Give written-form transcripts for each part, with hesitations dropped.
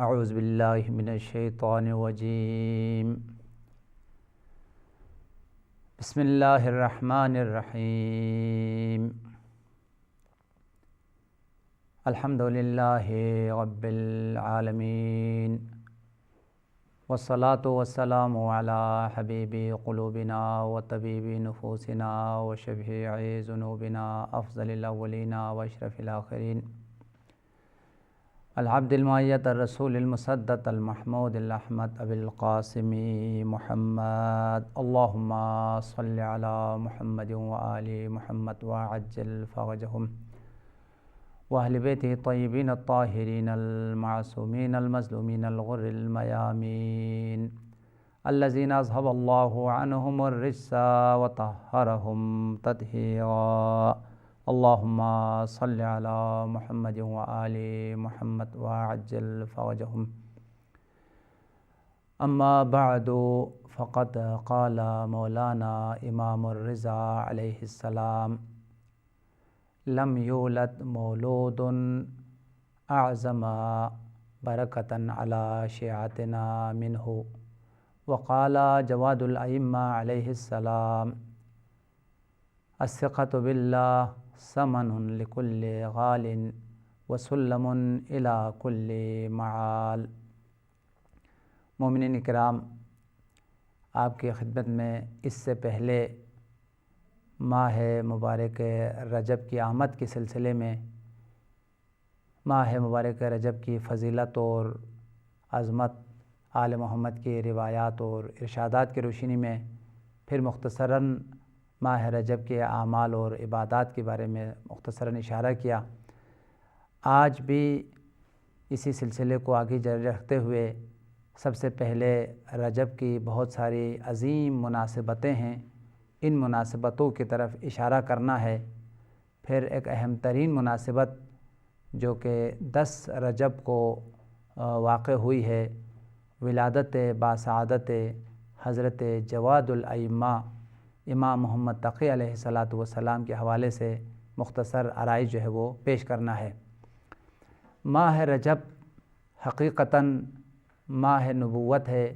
اعوذ باللہ من الشیطان الرجیم بسم اللہ الرحمن الرحیم الحمد للہ رب العالمین والصلاة والسلام علی حبیب قلوبنا وطبیب نفوسنا وشفیع ذنوبنا افضل الاولین واشرف الاخرین العبد المؤید الرسول المصدق المحمود الاحمد ابی القاسم محمد اللہم صل علی محمد وآل محمد وعجل فرجهم واہل بیتہ الطیبین الطاہرین المعصومین المظلومین الغر الميامین الذین اذهب اللہ عنہم الرجس وطہرهم تطہیرا اللہم صل علی محمد وآل محمد وعجل فرجهم اما بعد فقد قال مولانا امام الرضا علیہ السلام لم یولد مولود اعظم برکۃ علی شیعتنا منہ وقال جواد الائمہ علیہ السلام الثقۃ باللہ ثمن لکل غال وسلم الی کل معال۔ مومنین کرام، آپ کی خدمت میں اس سے پہلے ماہ مبارک رجب کی آمد کے سلسلے میں ماہ مبارک رجب کی فضیلت اور عظمت، آل محمد کی روایات اور ارشادات کی روشنی میں پھر مختصراً ماہ رجب کے اعمال اور عبادات کے بارے میں مختصراً اشارہ کیا۔ آج بھی اسی سلسلے کو آگے جاری رکھتے ہوئے سب سے پہلے رجب کی بہت ساری عظیم مناسبتیں ہیں، ان مناسبتوں کی طرف اشارہ کرنا ہے۔ پھر ایک اہم ترین مناسبت جو کہ 10 رجب کو واقع ہوئی ہے، ولادت باسعادت حضرت جواد الائمہ امام محمد تقی علیہ السلام کے حوالے سے مختصر آرائش جو ہے وہ پیش کرنا ہے۔ ماہ رجب حقیقتاً ماہ نبوت ہے،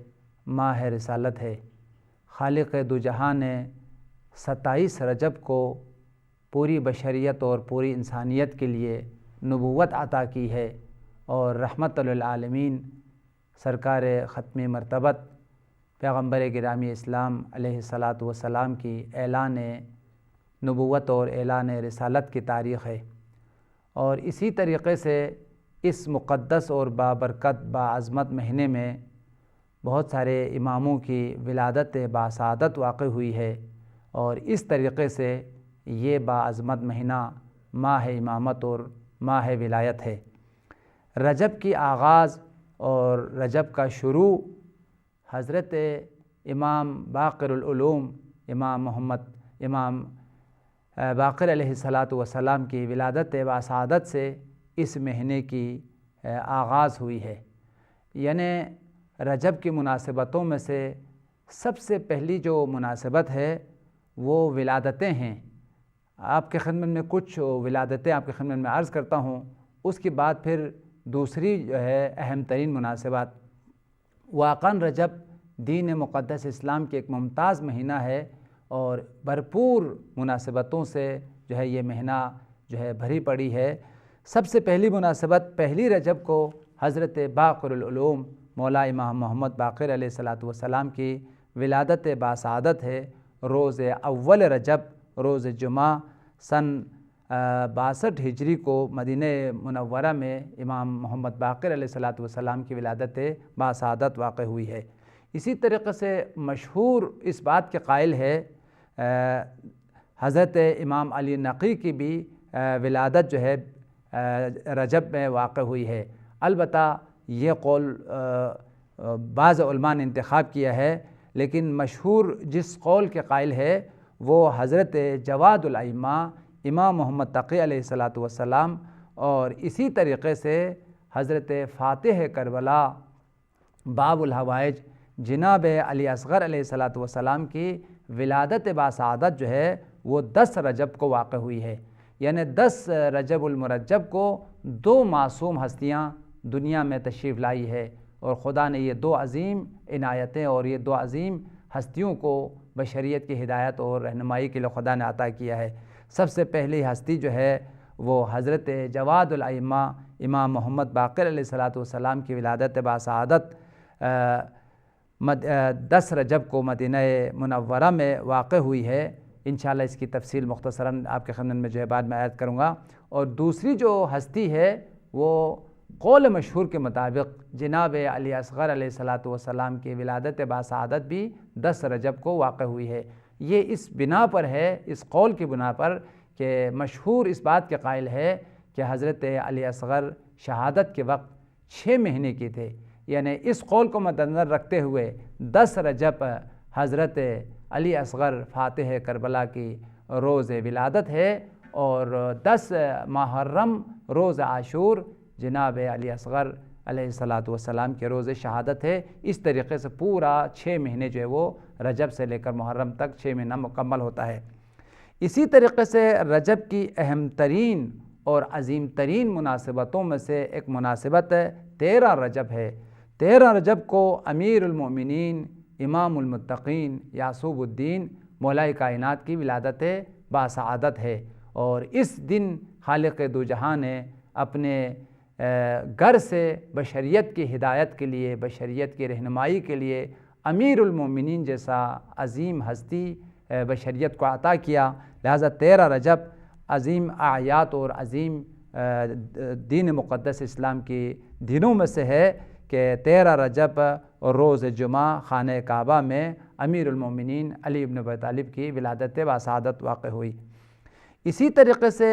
ماہ رسالت ہے۔ خالق دو جہاں نے 27 رجب کو پوری بشریت اور پوری انسانیت کے لیے نبوت عطا کی ہے، اور رحمت للعالمین سرکار ختم مرتبت پیغمبر گرامی اسلام علیہ السلام کی اعلان نبوت اور اعلان رسالت کی تاریخ ہے۔ اور اسی طریقے سے اس مقدس اور بابرکت باعظمت مہینے میں بہت سارے اماموں کی ولادت باسعادت واقع ہوئی ہے، اور اس طریقے سے یہ باعظمت مہینہ ماہ امامت اور ماہ ولایت ہے۔ رجب کی آغاز اور رجب کا شروع حضرت امام باقر العلوم امام باقر علیہ السلام کی ولادت باسعادت سے اس مہینے کی آغاز ہوئی ہے۔ یعنی رجب کی مناسبتوں میں سے سب سے پہلی جو مناسبت ہے وہ ولادتیں ہیں۔ آپ کے خدمت میں کچھ ولادتیں آپ کے خدمت میں عرض کرتا ہوں، اس کے بعد پھر دوسری جو ہے اہم ترین مناسبات۔ واقعاً رجب دین مقدس اسلام کی ایک ممتاز مہینہ ہے، اور بھرپور مناسبتوں سے جو ہے یہ مہینہ جو ہے بھری پڑی ہے۔ سب سے پہلی مناسبت پہلی رجب کو حضرت باقر العلوم مولا امام محمد باقر علیہ السلام کی ولادت باسعادت ہے۔ روز اول رجب روز جمعہ سن 62 ہجری کو مدینہ منورہ میں امام محمد باقر علیہ السلام کی ولادت باسعادت واقع ہوئی ہے۔ اسی طریقے سے مشہور اس بات کے قائل ہے حضرت امام علی نقی کی بھی ولادت جو ہے رجب میں واقع ہوئی ہے۔ البتہ یہ قول بعض علماء نے انتخاب کیا ہے، لیکن مشہور جس قول کے قائل ہے وہ حضرت جواد الائمہ امام محمد تقی علیہ السلام، اور اسی طریقے سے حضرت فاتح کربلا باب الحوائج جناب علی اصغر علیہ السلام کی ولادت باسعادت جو ہے وہ 10 رجب کو واقع ہوئی ہے۔ یعنی 10 رجب المرجب کو 2 معصوم ہستیاں دنیا میں تشریف لائی ہے، اور خدا نے یہ دو عظیم عنایتیں اور یہ دو عظیم ہستیوں کو بشریت کی ہدایت اور رہنمائی کے لیے خدا نے عطا کیا ہے۔ سب سے پہلی ہستی جو ہے وہ حضرت جواد الائمہ امام محمد باقر علیہ السلام کی ولادت باسعادت 10 رجب کو مدینہ منورہ میں واقع ہوئی ہے۔ انشاءاللہ اس کی تفصیل مختصراً آپ کے خدمت میں جو ہے بعد میں عرض کروں گا۔ اور دوسری جو ہستی ہے وہ قول مشہور کے مطابق جناب علی اصغر علیہ السلام کی ولادت باسعادت بھی 10 رجب کو واقع ہوئی ہے۔ یہ اس بنا پر ہے، اس قول کی بنا پر کہ مشہور اس بات کے قائل ہے کہ حضرت علی اصغر شہادت کے وقت 6 مہینے کی تھے، یعنی اس قول کو مد نظر رکھتے ہوئے 10 رجب حضرت علی اصغر فاتح کربلا کی روز ولادت ہے، اور 10 محرم روز عاشور جناب علی اصغر علیہ السلام کے روز شہادت ہے۔ اس طریقے سے پورا 6 مہینے جو ہے وہ رجب سے لے کر محرم تک 6 مہینہ مکمل ہوتا ہے۔ اسی طریقے سے رجب کی اہم ترین اور عظیم ترین مناسبتوں میں سے ایک مناسبت 13 رجب ہے۔ 13 رجب کو امیر المؤمنین امام المتقین یعقوب الدین مولا کائنات کی ولادت باسعادت ہے، اور اس دن خالق دو جہاں نے اپنے گھر سے بشریت کی ہدایت کے لیے، بشریت کی رہنمائی کے لیے امیر المؤمنین جیسا عظیم ہستی بشریت کو عطا کیا۔ لہٰذا 13 رجب عظیم اعیاد اور عظیم دین مقدس اسلام کی دنوں میں سے ہے کہ 13 رجب روز جمعہ خانہ کعبہ میں امیر المؤمنین علی بن ابی طالب کی ولادت باسعادت واقع ہوئی۔ اسی طریقے سے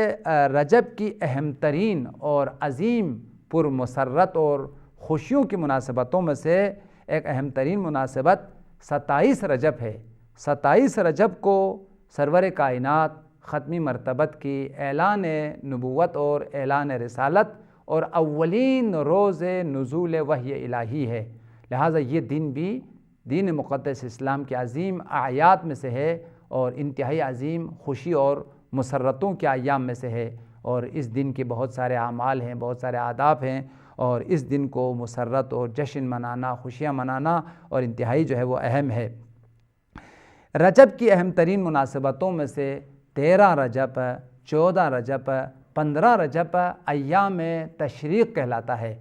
رجب کی اہم ترین اور عظیم پرمسرت اور خوشیوں کی مناسبتوں میں سے ایک اہم ترین مناسبت 27 رجب ہے۔ 27 رجب کو سرور کائنات ختمی مرتبت کی اعلان نبوت اور اعلان رسالت اور اولین روز نزول وحی الہی ہے۔ لہٰذا یہ دن بھی دین مقدس اسلام کے عظیم اعیاد میں سے ہے، اور انتہائی عظیم خوشی اور مسرتوں کے ایام میں سے ہے، اور اس دن کے بہت سارے اعمال ہیں، بہت سارے آداب ہیں، اور اس دن کو مسرت اور جشن منانا، خوشیاں منانا اور انتہائی جو ہے وہ اہم ہے۔ رجب کی اہم ترین مناسبتوں میں سے 13 رجب، 14 رجب، 15 رجب ایام تشریق کہلاتا ہے۔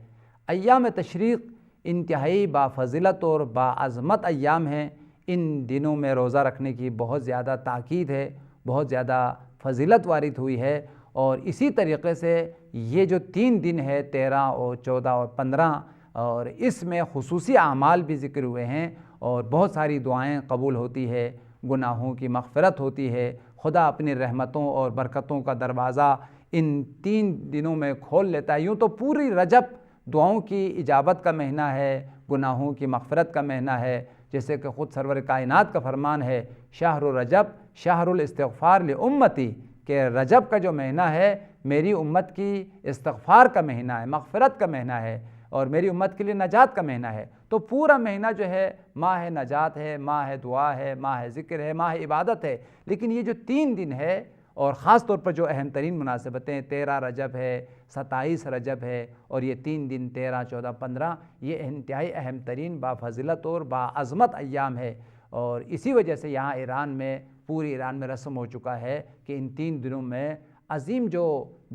ایام تشریق انتہائی بافضیلت اور باعظمت ایام ہیں۔ ان دنوں میں روزہ رکھنے کی بہت زیادہ تاکید ہے، بہت زیادہ فضیلت وارد ہوئی ہے، اور اسی طریقے سے یہ جو 3 دن ہے 13 اور 14 اور 15، اور اس میں خصوصی اعمال بھی ذکر ہوئے ہیں، اور بہت ساری دعائیں قبول ہوتی ہے، گناہوں کی مغفرت ہوتی ہے۔ خدا اپنی رحمتوں اور برکتوں کا دروازہ ان 3 دنوں میں کھول لیتا ہے۔ یوں تو پوری رجب دعاؤں کی اجابت کا مہینہ ہے، گناہوں کی مغفرت کا مہینہ ہے، جیسے کہ خود سرور کائنات کا فرمان ہے شہر رجب شہر الاستغفار لامتی، کہ رجب کا جو مہینہ ہے میری امت کی استغفار کا مہینہ ہے، مغفرت کا مہینہ ہے، اور میری امت کے لیے نجات کا مہینہ ہے۔ تو پورا مہینہ جو ہے ماہ نجات ہے، ماہ دعا ہے، ماہ ذکر ہے، ماہ عبادت ہے۔ لیکن یہ جو 3 دن ہے، اور خاص طور پر جو اہم ترین مناسبتیں 13 رجب ہے، 27 رجب ہے، اور یہ 3 دن 13، 14، 15، یہ انتہائی اہم ترین بافضیلت اور باعظمت ایام ہے، اور اسی وجہ سے یہاں ایران میں، پوری ایران میں رسم ہو چکا ہے کہ ان 3 دنوں میں عظیم جو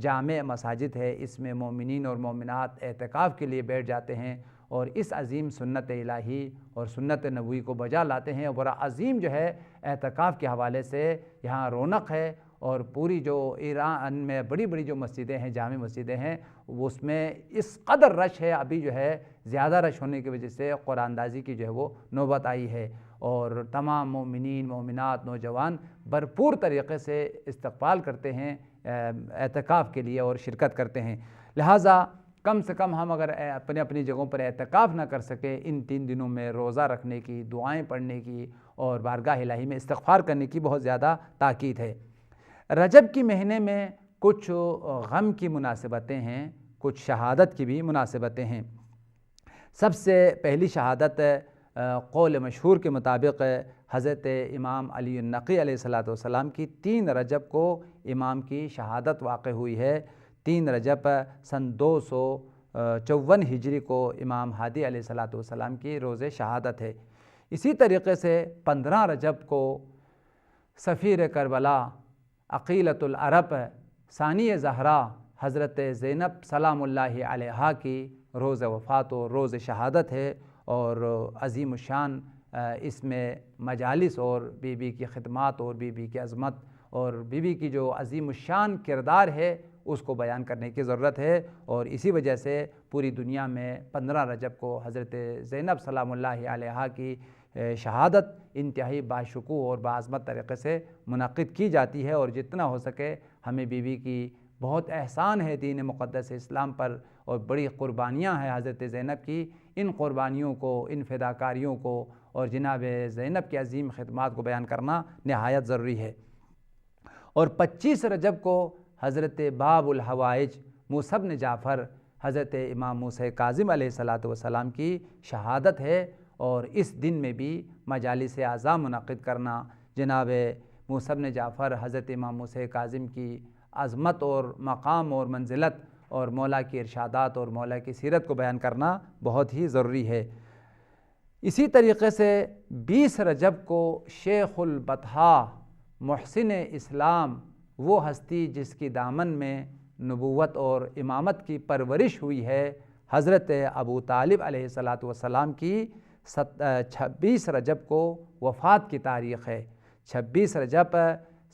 جامع مساجد ہے اس میں مومنین اور مومنات اعتکاف کے لیے بیٹھ جاتے ہیں، اور اس عظیم سنت الہی اور سنت نبوی کو بجا لاتے ہیں، اور بڑا عظیم جو ہے اعتکاف کے حوالے سے یہاں رونق ہے۔ اور پوری جو ایران میں بڑی بڑی جو مسجدیں ہیں، جامع مسجدیں ہیں، اس میں اس قدر رش ہے، ابھی جو ہے زیادہ رش ہونے کی وجہ سے قرآن اندازی کی جو ہے وہ نوبت آئی ہے، اور تمام مومنین، مومنات، نوجوان بھرپور طریقے سے استقبال کرتے ہیں اعتکاف کے لیے اور شرکت کرتے ہیں۔ لہٰذا کم سے کم ہم اگر اپنی جگہوں پر اعتکاف نہ کر سکے، ان 3 دنوں میں روزہ رکھنے کی، دعائیں پڑھنے کی اور بارگاہ الہی میں استغفار کرنے کی بہت زیادہ تاکید ہے۔ رجب کی مہینے میں کچھ غم کی مناسبتیں ہیں، کچھ شہادت کی بھی مناسبتیں ہیں۔ سب سے پہلی شہادت قول مشہور کے مطابق حضرت امام علی النقی علیہ السلام کی 3 رجب کو امام کی شہادت واقع ہوئی ہے۔ 3 رجب سن 200 54 ہجری کو امام ہادی علیہ السلام کی روز شہادت ہے۔ اسی طریقے سے 15 رجب کو سفیر کربلا عقیلۃ العرب ثانی زہرا حضرت زینب سلام اللہ علیہا کی روز وفات و روز شہادت ہے، اور عظیم الشان اس میں مجالس اور بی بی کی خدمات اور بی بی کی عظمت اور بی بی کی جو عظیم الشان کردار ہے اس کو بیان کرنے کی ضرورت ہے، اور اسی وجہ سے پوری دنیا میں 15 رجب کو حضرت زینب سلام اللہ علیہا کی شہادت انتہائی باشکوہ اور باعظمت طریقے سے منعقد کی جاتی ہے، اور جتنا ہو سکے ہمیں بی بی کی بہت احسان ہے دین مقدس اسلام پر، اور بڑی قربانیاں ہیں حضرت زینب کی، ان قربانیوں کو، ان فداکاریوں کو اور جناب زینب کی عظیم خدمات کو بیان کرنا نہایت ضروری ہے۔ اور 25 رجب کو حضرت باب الحوائج موسیٰ بن جعفر حضرت امام موسیٰ کاظم علیہ السلام کی شہادت ہے، اور اس دن میں بھی مجالس اعظام منعقد کرنا، جناب موسیٰ بن جعفر حضرت امام موسیٰ کاظم کی عظمت اور مقام اور منزلت اور مولا کی ارشادات اور مولا کی سیرت کو بیان کرنا بہت ہی ضروری ہے۔ اسی طریقے سے 20 رجب کو شیخ البطحاء محسن اسلام، وہ ہستی جس کی دامن میں نبوت اور امامت کی پرورش ہوئی ہے، حضرت ابو طالب علیہ السلام کی 26 رجب کو وفات کی تاریخ ہے۔ 26 رجب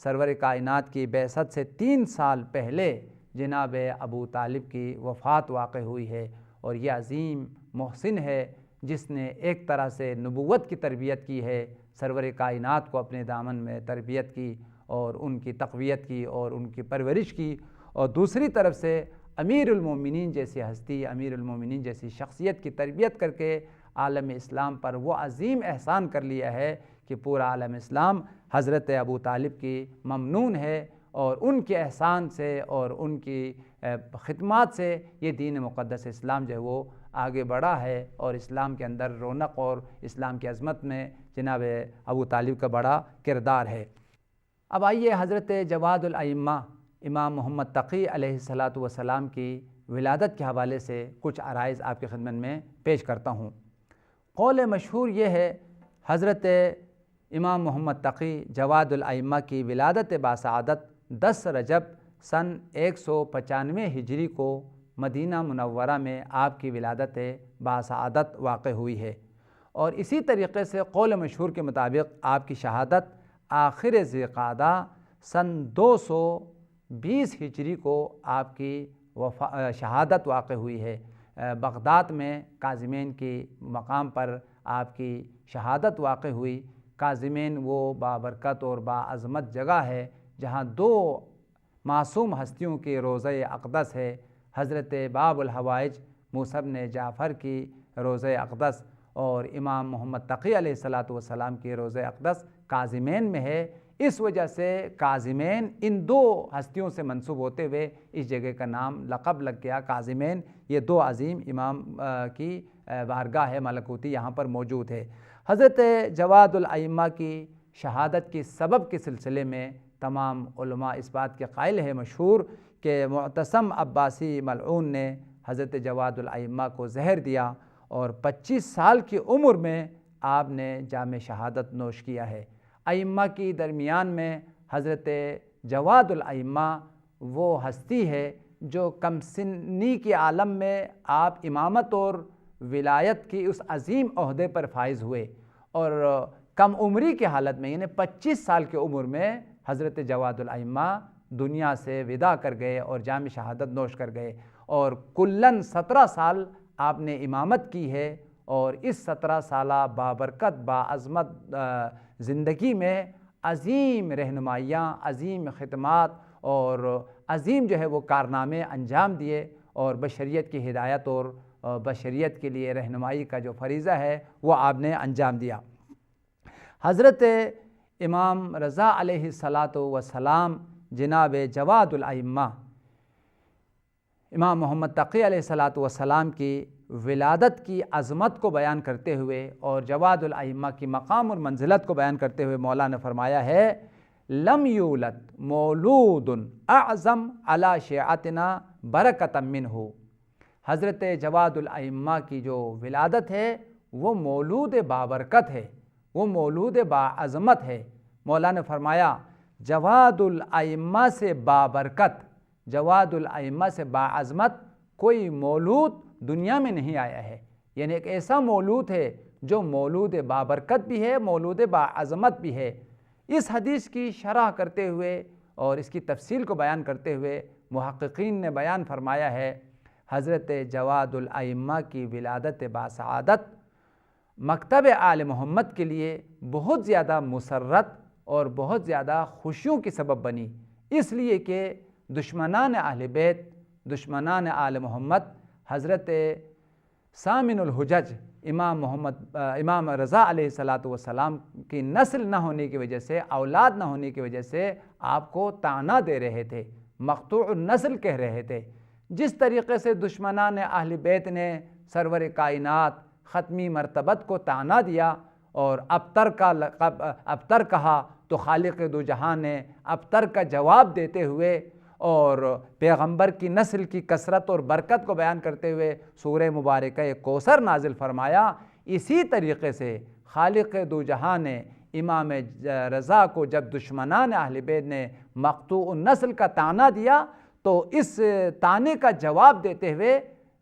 سرور کائنات کی بعثت سے 3 سال پہلے جناب ابو طالب کی وفات واقع ہوئی ہے، اور یہ عظیم محسن ہے جس نے ایک طرح سے نبوت کی تربیت کی ہے، سرور کائنات کو اپنے دامن میں تربیت کی اور ان کی تقویت کی اور ان کی پرورش کی، اور دوسری طرف سے امیر المومنین جیسی ہستی، امیر المومنین جیسی شخصیت کی تربیت کر کے عالم اسلام پر وہ عظیم احسان کر لیا ہے کہ پورا عالم اسلام حضرت ابو طالب کی ممنون ہے، اور ان کے احسان سے اور ان کی خدمات سے یہ دین مقدس اسلام جو ہے وہ آگے بڑھا ہے، اور اسلام کے اندر رونق اور اسلام کی عظمت میں جناب ابو طالب کا بڑا کردار ہے۔ اب آئیے حضرت جواد الائمہ امام محمد تقی علیہ السلام کی ولادت کے حوالے سے کچھ عرائض آپ کی خدمت میں پیش کرتا ہوں۔ قول مشہور یہ ہے، حضرت امام محمد تقی جواد الائمہ کی ولادت باسعادت 10 رجب سن 195 ہجری کو مدینہ منورہ میں آپ کی ولادت باسعادت واقع ہوئی ہے، اور اسی طریقے سے قول مشہور کے مطابق آپ کی شہادت آخر ذی القعدہ سن 220 ہجری کو آپ کی شہادت واقع ہوئی ہے۔ بغداد میں کاظمین کی مقام پر آپ کی شہادت واقع ہوئی۔ کاظمین وہ بابرکت اور باعظمت جگہ ہے جہاں 2 معصوم ہستیوں کی روضہ اقدس ہے، حضرت باب الحوائج موسیٰ بن جعفر کی روضہ اقدس اور امام محمد تقی علیہ السلام کی روضہ اقدس کاظمین میں ہے۔ اس وجہ سے کاظمین ان 2 ہستیوں سے منسوب ہوتے ہوئے اس جگہ کا نام لقب لگ گیا کاظمین۔ یہ 2 عظیم امام کی بارگاہ ملکوتی یہاں پر موجود ہے۔ حضرت جواد الائمہ کی شہادت کی سبب کے سلسلے میں تمام علماء اس بات کے قائل ہے مشہور کہ معتصم عباسی ملعون نے حضرت جواد الائمہ کو زہر دیا، اور 25 سال کی عمر میں آپ نے جام شہادت نوش کیا ہے۔ ائمہ کی درمیان میں حضرت جواد الائمہ وہ ہستی ہے جو کم سنی کے عالم میں آپ امامت اور ولایت کی اس عظیم عہدے پر فائز ہوئے، اور کم عمری کی حالت میں یعنی 25 سال کی عمر میں حضرت جواد الائمہ دنیا سے وداع کر گئے اور جام شہادت نوش کر گئے، اور کلاً 17 سال آپ نے امامت کی ہے، اور اس 17 سالہ بابرکت باعظمت زندگی میں عظیم رہنمائیاں، عظیم خدمات اور عظیم جو ہے وہ کارنامے انجام دیے، اور بشریت کی ہدایت اور بشریت کے لیے رہنمائی کا جو فریضہ ہے وہ آپ نے انجام دیا۔ حضرت امام رضا علیہ السلام جناب جواد الائمہ امام محمد تقی علیہ السلام کی ولادت کی عظمت کو بیان کرتے ہوئے اور جواد الائمہ کی مقام اور منزلت کو بیان کرتے ہوئے مولا نے فرمایا ہے، لم یولد مولود اعظم علی شیعتنا برکۃ منہ۔ حضرت جواد الائمہ کی جو ولادت ہے وہ مولود بابرکت ہے، وہ مولود باعظمت ہے۔ مولا نے فرمایا جواد الائمہ سے بابرکت، جواد الائمہ سے باعظمت کوئی مولود دنیا میں نہیں آیا ہے، یعنی ایک ایسا مولود ہے جو مولود بابرکت بھی ہے، مولود باعظمت بھی ہے۔ اس حدیث کی شرح کرتے ہوئے اور اس کی تفصیل کو بیان کرتے ہوئے محققین نے بیان فرمایا ہے حضرت جواد الائمہ کی ولادت باسعادت مکتب آل محمد کے لیے بہت زیادہ مسرت اور بہت زیادہ خوشیوں کی سبب بنی، اس لیے کہ دشمنان اہل بیت، دشمنان آل محمد حضرت ثامن الحجج امام رضا علیہ السلام کی نسل نہ ہونے کی وجہ سے، اولاد نہ ہونے کی وجہ سے آپ کو طعنہ دے رہے تھے، مقطوع النسل کہہ رہے تھے۔ جس طریقے سے دشمنان اہل بیت نے سرور کائنات ختمی مرتبت کو طعنہ دیا اور ابتر کہا، تو خالق دو جہان نے ابتر کا جواب دیتے ہوئے اور پیغمبر کی نسل کی کثرت اور برکت کو بیان کرتے ہوئے سورہ مبارکہ کوثر نازل فرمایا۔ اسی طریقے سے خالق دو جہان نے امام رضا کو جب دشمنان اہل بیت نے مقطوع النسل کا طعنہ دیا تو اس طعنے کا جواب دیتے ہوئے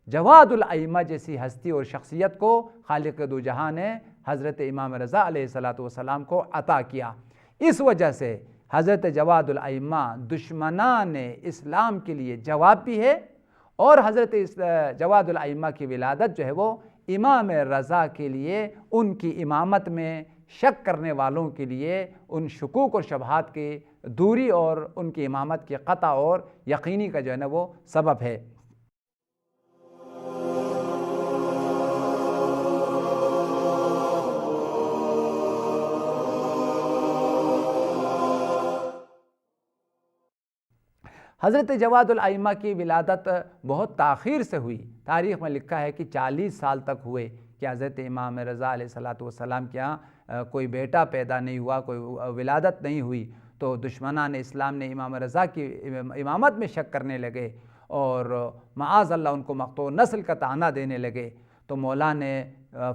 جواد الائمہ جیسی ہستی اور شخصیت کو خالق دو جہان نے حضرت امام رضا علیہ السلام کو عطا کیا۔ اس وجہ سے حضرت جواد الائمہ دشمنان اسلام کے لیے جواب بھی ہے، اور حضرت جواد الائمہ کی ولادت جو ہے وہ امام رضا کے لیے ان کی امامت میں شک کرنے والوں کے لیے ان شکوک اور شبہات کی دوری اور ان کی امامت کی قطع اور یقینی کا جو ہے نا وہ سبب ہے۔ حضرت جواد الائمہ کی ولادت بہت تاخیر سے ہوئی۔ تاریخ میں لکھا ہے کہ 40 سال تک ہوئے کہ حضرت امام رضا علیہ السلام کے یہاں کوئی بیٹا پیدا نہیں ہوا، کوئی ولادت نہیں ہوئی، تو دشمنان اسلام نے امام رضا کی امامت میں شک کرنے لگے اور معاذ اللہ ان کو مقطوع نسل کا طعنہ دینے لگے۔ تو مولا نے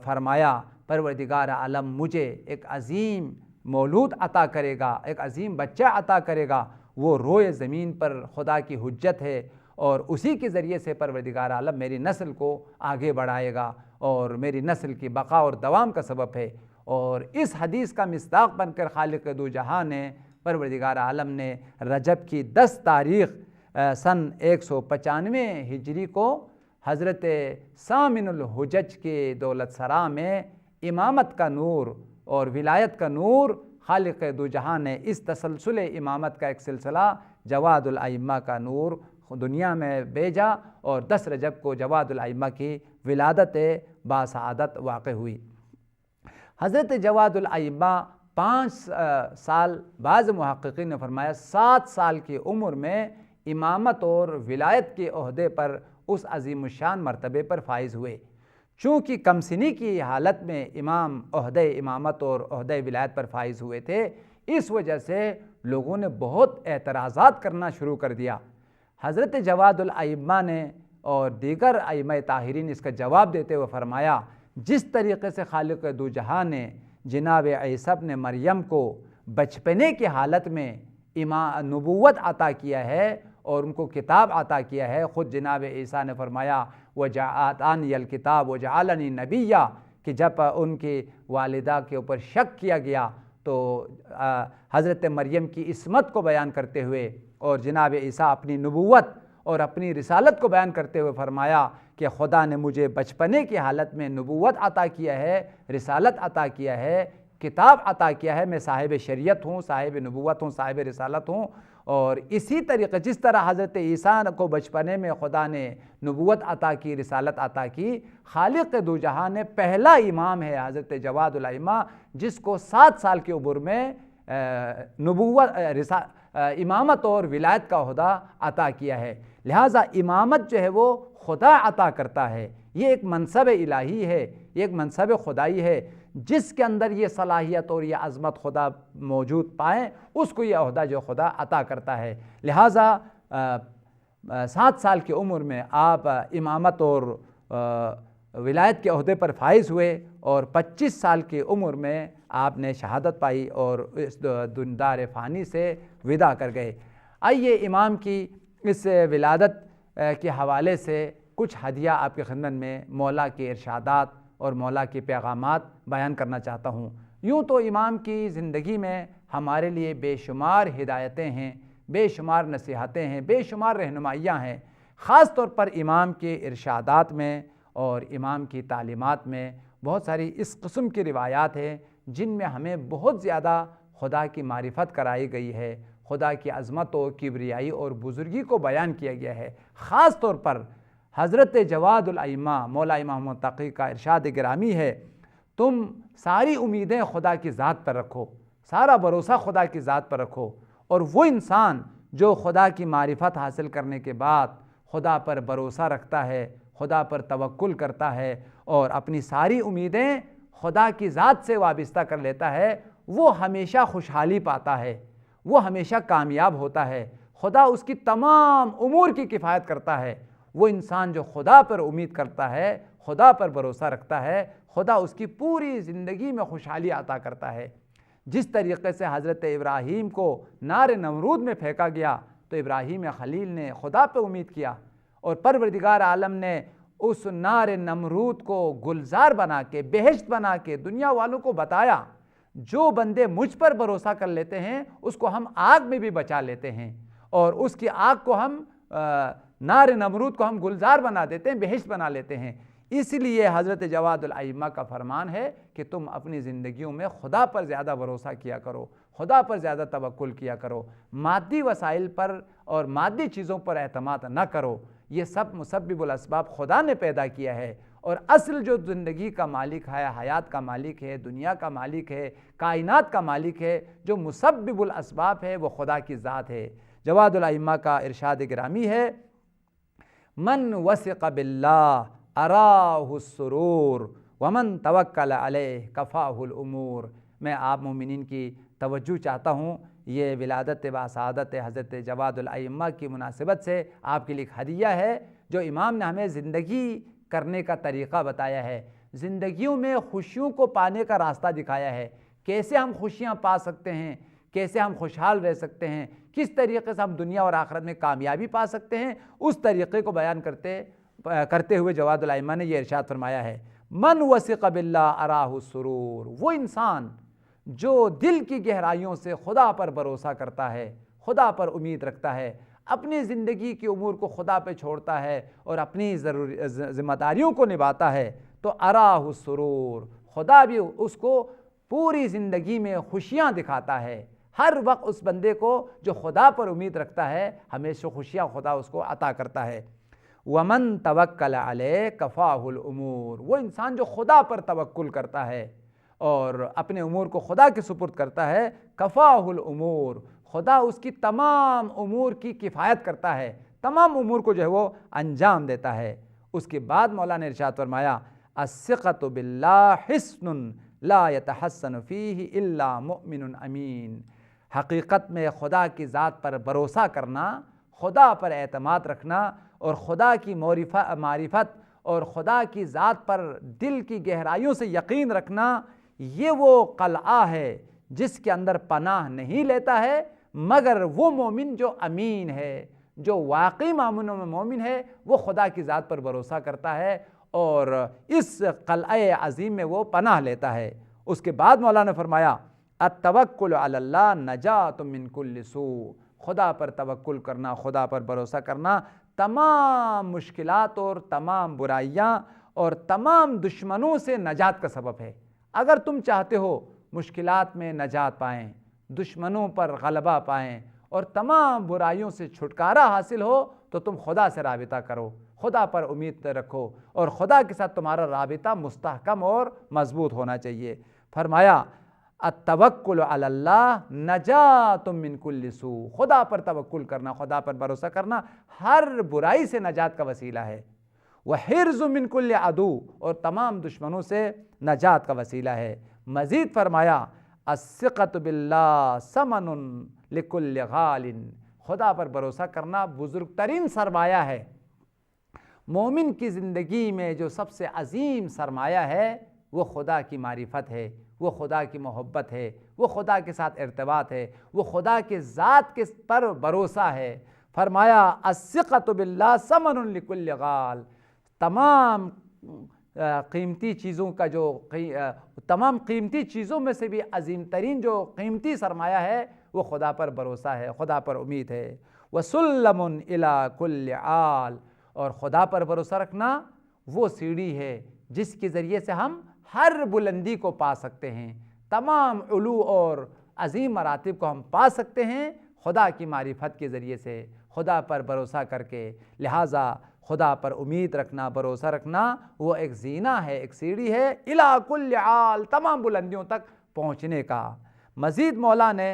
فرمایا پروردگار عالم مجھے ایک عظیم مولود عطا کرے گا، ایک عظیم بچہ عطا کرے گا، وہ روئے زمین پر خدا کی حجت ہے، اور اسی کے ذریعے سے پروردگار عالم میری نسل کو آگے بڑھائے گا اور میری نسل کی بقا اور دوام کا سبب ہے۔ اور اس حدیث کا مصداق بن کر خالق دو جہاں نے پروردگار عالم نے رجب کی 10 تاریخ سن 195 ہجری کو حضرت ثامن الحجج کے دولت سرا میں امامت کا نور اور ولایت کا نور خالق دو جہاں نے اس تسلسل امامت کا ایک سلسلہ جواد الائمہ کا نور دنیا میں بھیجا، اور 10 رجب کو جواد الائمہ کی ولادت باسعادت واقع ہوئی۔ حضرت جواد الائمہ 5 سال، بعض محققین نے فرمایا 7 سال کی عمر میں امامت اور ولایت کے عہدے پر اس عظیم الشان مرتبے پر فائز ہوئے۔ چونکہ کم سنی کی حالت میں امام عہدے امامت اور عہدے ولایت پر فائز ہوئے تھے، اس وجہ سے لوگوں نے بہت اعتراضات کرنا شروع کر دیا۔ حضرت جواد الائمہ نے اور دیگر ائمہ طاہرین اس کا جواب دیتے ہوئے فرمایا جس طریقے سے خالق دو جہاں نے جناب عیسیٰ ابن مریم کو بچپنے کی حالت میں نبوت عطا کیا ہے اور ان کو کتاب عطا کیا ہے، خود جناب عیسیٰ نے فرمایا وَجَعَتَانِيَ الْكِتَابُ وَجَعَلَنِي نَبِيًّا، کہ جب ان کی والدہ کے اوپر شک کیا گیا تو حضرت مریم کی عصمت کو بیان کرتے ہوئے اور جناب عیسیٰ اپنی نبوت اور اپنی رسالت کو بیان کرتے ہوئے فرمایا کہ خدا نے مجھے بچپنے کی حالت میں نبوت عطا کیا ہے، رسالت عطا کیا ہے، کتاب عطا کیا ہے، میں صاحب شریعت ہوں، صاحب نبوت ہوں، صاحب رسالت ہوں۔ اور اسی طریقے جس طرح حضرت عیسیٰ کو بچپنے میں خدا نے نبوت عطا کی، رسالت عطا کی، خالق دو جہاں نے پہلا امام ہے حضرت جواد الائمہ جس کو 7 سال کی عمر میں امامت اور ولایت کا عہدہ عطا کیا ہے۔ لہٰذا امامت جو ہے وہ خدا عطا کرتا ہے، یہ ایک منصب الہی ہے، یہ ایک منصب خدائی ہے، جس کے اندر یہ صلاحیت اور یہ عظمت خدا موجود پائیں اس کو یہ عہدہ جو خدا عطا کرتا ہے۔ لہٰذا 7 سال کی عمر میں آپ امامت اور ولایت کے عہدے پر فائز ہوئے اور 25 سال کی عمر میں آپ نے شہادت پائی اور اس دار فانی سے وداع کر گئے۔ آئیے امام کی اس ولادت کے حوالے سے کچھ ہدیہ آپ کی خدمت میں مولا کے ارشادات اور مولا کے پیغامات بیان کرنا چاہتا ہوں۔ یوں تو امام کی زندگی میں ہمارے لیے بے شمار ہدایتیں ہیں، بے شمار نصیحتیں ہیں، بے شمار رہنمائیاں ہیں۔ خاص طور پر امام کے ارشادات میں اور امام کی تعلیمات میں بہت ساری اس قسم کی روایات ہیں جن میں ہمیں بہت زیادہ خدا کی معرفت کرائی گئی ہے، خدا کی عظمت و کبریائی اور بزرگی کو بیان کیا گیا ہے۔ خاص طور پر حضرت جواد الائمہ مولا امام محمد تقی کا ارشاد گرامی ہے، تم ساری امیدیں خدا کی ذات پر رکھو، سارا بھروسہ خدا کی ذات پر رکھو، اور وہ انسان جو خدا کی معرفت حاصل کرنے کے بعد خدا پر بھروسہ رکھتا ہے، خدا پر توکل کرتا ہے اور اپنی ساری امیدیں خدا کی ذات سے وابستہ کر لیتا ہے، وہ ہمیشہ خوشحالی پاتا ہے، وہ ہمیشہ کامیاب ہوتا ہے، خدا اس کی تمام امور کی کفایت کرتا ہے۔ وہ انسان جو خدا پر امید کرتا ہے، خدا پر بھروسہ رکھتا ہے، خدا اس کی پوری زندگی میں خوشحالی عطا کرتا ہے۔ جس طریقے سے حضرت ابراہیم کو نار نمرود میں پھینکا گیا تو ابراہیم خلیل نے خدا پہ امید کیا اور پروردگار عالم نے اس نار نمرود کو گلزار بنا کے، بہشت بنا کے دنیا والوں کو بتایا، جو بندے مجھ پر بھروسہ کر لیتے ہیں اس کو ہم آگ میں بھی بچا لیتے ہیں، اور اس کی آگ کو ہم نار نمرود کو ہم گلزار بنا دیتے ہیں، بہشت بنا لیتے ہیں۔ اس لیے حضرت جواد الائمہ کا فرمان ہے کہ تم اپنی زندگیوں میں خدا پر زیادہ بھروسہ کیا کرو، خدا پر زیادہ توکل کیا کرو، مادی وسائل پر اور مادی چیزوں پر اعتماد نہ کرو۔ یہ سب مسبب الاسباب خدا نے پیدا کیا ہے، اور اصل جو زندگی کا مالک ہے، حیات کا مالک ہے، دنیا کا مالک ہے، کائنات کا مالک ہے، جو مسبب الاسباب ہے، وہ خدا کی ذات ہے۔ جواد الائمہ کا ارشاد گرامی ہے، من وثق باللہ اراہ السرور ومن توکل علیہ کفاہ الامور۔ میں آپ مومنین کی توجہ چاہتا ہوں، یہ ولادت باسعادت حضرت جواد الائمہ کی مناسبت سے آپ کے لیے ایک ہدیہ ہے جو امام نے ہمیں زندگی کرنے کا طریقہ بتایا ہے، زندگیوں میں خوشیوں کو پانے کا راستہ دکھایا ہے، کیسے ہم خوشیاں پا سکتے ہیں، کیسے ہم خوشحال رہ سکتے ہیں، کس طریقے سے ہم دنیا اور آخرت میں کامیابی پا سکتے ہیں، اس طریقے کو بیان کرتے ہوئے جواد الائمہ نے یہ ارشاد فرمایا ہے، من وثق باللہ اراہ السرور۔ وہ انسان جو دل کی گہرائیوں سے خدا پر بھروسہ کرتا ہے، خدا پر امید رکھتا ہے، اپنی زندگی کی امور کو خدا پہ چھوڑتا ہے اور اپنی ذمہ داریوں کو نبھاتا ہے، تو اراہ السرور، خدا بھی اس کو پوری زندگی میں خوشیاں دکھاتا ہے۔ ہر وقت اس بندے کو جو خدا پر امید رکھتا ہے ہمیشہ خوشیاں خدا اس کو عطا کرتا ہے۔ ومن توکل علیہ کفاہ الامور۔ وہ انسان جو خدا پر توکل کرتا ہے اور اپنے امور کو خدا کے سپرد کرتا ہے، کفاہ الامور، خدا اس کی تمام امور کی کفایت کرتا ہے، تمام امور کو جو ہے وہ انجام دیتا ہے۔ اس کے بعد مولا نے ارشاد فرمایا، الثقۃ باللہ حصن لا یتحسن فیہ الا مؤمن امین۔ حقیقت میں خدا کی ذات پر بھروسہ کرنا، خدا پر اعتماد رکھنا اور خدا کی معرفت اور خدا کی ذات پر دل کی گہرائیوں سے یقین رکھنا، یہ وہ قلعہ ہے جس کے اندر پناہ نہیں لیتا ہے مگر وہ مومن جو امین ہے، جو واقعی مامنوں میں مومن ہے، وہ خدا کی ذات پر بھروسہ کرتا ہے اور اس قلعہ عظیم میں وہ پناہ لیتا ہے۔ اس کے بعد مولا نے فرمایا، التوکل علی اللہ نجات من کل سوء۔ خدا پر توکل کرنا، خدا پر بھروسہ کرنا تمام مشکلات اور تمام برائیاں اور تمام دشمنوں سے نجات کا سبب ہے۔ اگر تم چاہتے ہو مشکلات میں نجات پائیں، دشمنوں پر غلبہ پائیں اور تمام برائیوں سے چھٹکارا حاصل ہو تو تم خدا سے رابطہ کرو، خدا پر امید رکھو اور خدا کے ساتھ تمہارا رابطہ مستحکم اور مضبوط ہونا چاہیے۔ فرمایا، التوکل علی اللہ نجات من کل سوء۔ خدا پر توکل کرنا، خدا پر بھروسہ کرنا ہر برائی سے نجات کا وسیلہ ہے۔ وحرز من کل عدو، اور تمام دشمنوں سے نجات کا وسیلہ ہے۔ مزید فرمایا، الثقۃ باللہ ثمن لکل غال۔ خدا پر بھروسہ کرنا بزرگ ترین سرمایہ ہے۔ مومن کی زندگی میں جو سب سے عظیم سرمایہ ہے وہ خدا کی معرفت ہے، وہ خدا کی محبت ہے، وہ خدا کے ساتھ ارتباط ہے، وہ خدا کے ذات کے پر بھروسہ ہے۔ فرمایا الثقۃ باللہ ثمن لکل غال، تمام قیمتی چیزوں کا تمام قیمتی چیزوں میں سے بھی عظیم ترین جو قیمتی سرمایہ ہے وہ خدا پر بھروسہ ہے، خدا پر امید ہے۔ وسلم الی کل عال، اور خدا پر بھروسہ رکھنا وہ سیڑھی ہے جس کے ذریعے سے ہم ہر بلندی کو پا سکتے ہیں، تمام علو اور عظیم مراتب کو ہم پا سکتے ہیں خدا کی معرفت کے ذریعے سے، خدا پر بھروسہ کر کے۔ لہٰذا خدا پر امید رکھنا، بھروسہ رکھنا وہ ایک زینہ ہے، ایک سیڑھی ہے الی کل عال، تمام بلندیوں تک پہنچنے کا۔ مزید مولا نے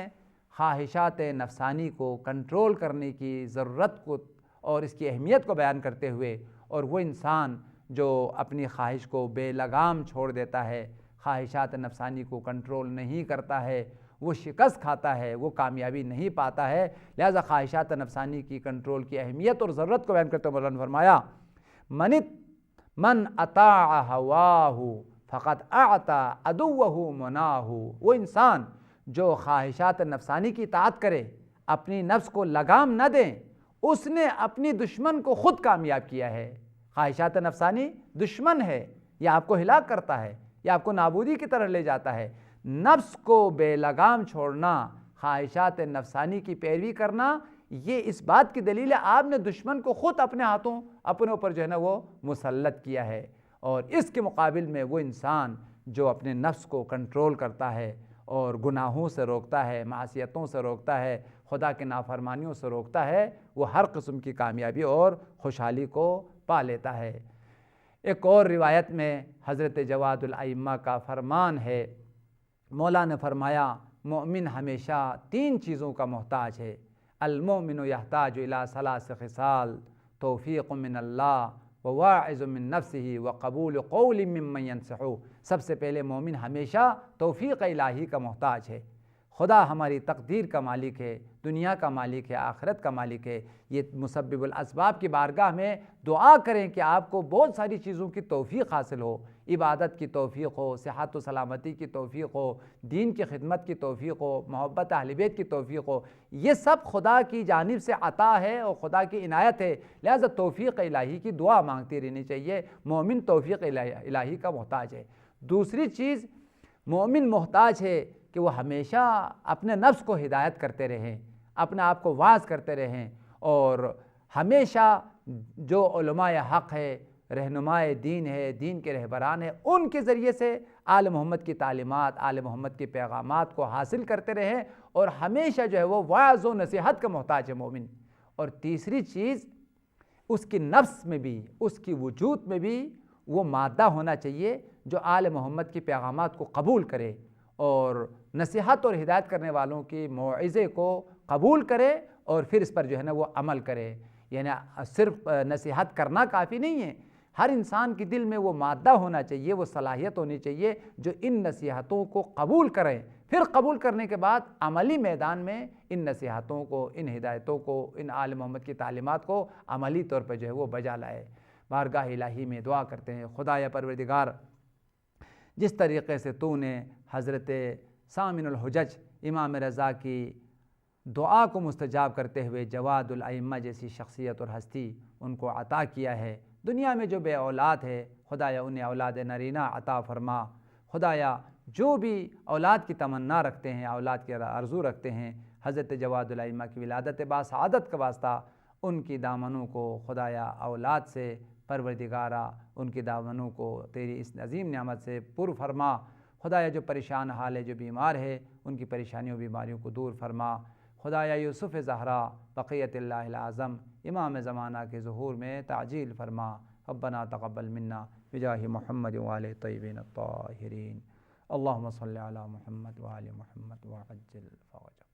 خواہشات نفسانی کو کنٹرول کرنے کی ضرورت کو اور اس کی اہمیت کو بیان کرتے ہوئے، اور وہ انسان جو اپنی خواہش کو بے لگام چھوڑ دیتا ہے، خواہشات نفسانی کو کنٹرول نہیں کرتا ہے، وہ شکست کھاتا ہے، وہ کامیابی نہیں پاتا ہے۔ لہذا خواہشات نفسانی کی کنٹرول کی اہمیت اور ضرورت کو بیان کرتے ہوئے مولانا نے فرمایا من اطاع ہواہ فقد اعطى عدوہ مناہ، وہ انسان جو خواہشات نفسانی کی اطاعت کرے، اپنی نفس کو لگام نہ دیں، اس نے اپنی دشمن کو خود کامیاب کیا ہے۔ خواہشات نفسانی دشمن ہے، یہ آپ کو ہلاک کرتا ہے، یہ آپ کو نابودی کی طرح لے جاتا ہے۔ نفس کو بے لگام چھوڑنا، خواہشات نفسانی کی پیروی کرنا، یہ اس بات کی دلیل ہے آپ نے دشمن کو خود اپنے ہاتھوں اپنے اوپر جو ہے نا وہ مسلط کیا ہے۔ اور اس کے مقابل میں وہ انسان جو اپنے نفس کو کنٹرول کرتا ہے اور گناہوں سے روکتا ہے، معصیتوں سے روکتا ہے، خدا کے نافرمانیوں سے روکتا ہے، وہ ہر قسم کی کامیابی اور خوشحالی کو پا لیتا ہے۔ ایک اور روایت میں حضرت جواد الائمہ کا فرمان ہے، مولا نے فرمایا مومن ہمیشہ 3 چیزوں کا محتاج ہے۔ المؤمن یحتاج الی 3 خصال، توفیق من اللہ وواعظ من نفسہ وقبول قول ممن ینصح۔ سب سے پہلے مومن ہمیشہ توفیق الہی کا محتاج ہے۔ خدا ہماری تقدیر کا مالک ہے، دنیا کا مالک ہے، آخرت کا مالک ہے۔ یہ مسبب الاسباب کی بارگاہ میں دعا کریں کہ آپ کو بہت ساری چیزوں کی توفیق حاصل ہو، عبادت کی توفیق ہو، صحت و سلامتی کی توفیق ہو، دین کی خدمت کی توفیق ہو، محبت اہل بیت کی توفیق ہو۔ یہ سب خدا کی جانب سے عطا ہے اور خدا کی عنایت ہے، لہذا توفیق الہی کی دعا مانگتی رہنی چاہیے۔ مومن توفیق الہی کا محتاج ہے۔ دوسری چیز، مومن محتاج ہے کہ وہ ہمیشہ اپنے نفس کو ہدایت کرتے رہیں، اپنے آپ کو واعظ کرتے رہیں، اور ہمیشہ جو علماء حق ہے، رہنمائے دین ہے، دین کے رہبران ہیں، ان کے ذریعے سے آل محمد کی تعلیمات، آل محمد کے پیغامات کو حاصل کرتے رہیں، اور ہمیشہ جو ہے وہ واعظ و نصیحت کا محتاج ہے مومن۔ اور تیسری چیز، اس کی نفس میں بھی، اس کی وجود میں بھی وہ مادہ ہونا چاہیے جو آل محمد کے پیغامات کو قبول کرے اور نصیحت اور ہدایت کرنے والوں کی موعظے کو قبول کرے، اور پھر اس پر جو ہے نا وہ عمل کرے۔ یعنی صرف نصیحت کرنا کافی نہیں ہے، ہر انسان کے دل میں وہ مادہ ہونا چاہیے، وہ صلاحیت ہونی چاہیے جو ان نصیحتوں کو قبول کریں، پھر قبول کرنے کے بعد عملی میدان میں ان نصیحتوں کو، ان ہدایتوں کو، ان آل محمد کی تعلیمات کو عملی طور پر جو ہے وہ بجا لائے۔ بارگاہ الہی میں دعا کرتے ہیں، خدایا پروردگار، جس طریقے سے تو نے حضرت سامن الحجج امام رضا کی دعا کو مستجاب کرتے ہوئے جواد الائمہ جیسی شخصیت اور ہستی ان کو عطا کیا ہے، دنیا میں جو بے اولاد ہے خدایا انہیں اولاد نرینہ عطا فرما۔ خدایا جو بھی اولاد کی تمنا رکھتے ہیں، اولاد کی آرزو رکھتے ہیں، حضرت جواد الائمہ کی ولادت باسعادت کا واسطہ ان کی دامنوں کو خدایا اولاد سے پروردگارہ ان کے دامنوں کو تیری اس عظیم نعمت سے پر فرما۔ خدایا جو پریشان حال ہے، جو بیمار ہے، ان کی پریشانیوں بیماریوں کو دور فرما۔ خدایا یوسف زہرا بقیت اللہ العظم امام زمانہ کے ظہور میں تعجیل فرما۔ ربنا تقبل منا بجاہ محمد وآل طیبین الطاہرین، اللہم صلی علی محمد وآل محمد وعجل فرجہ۔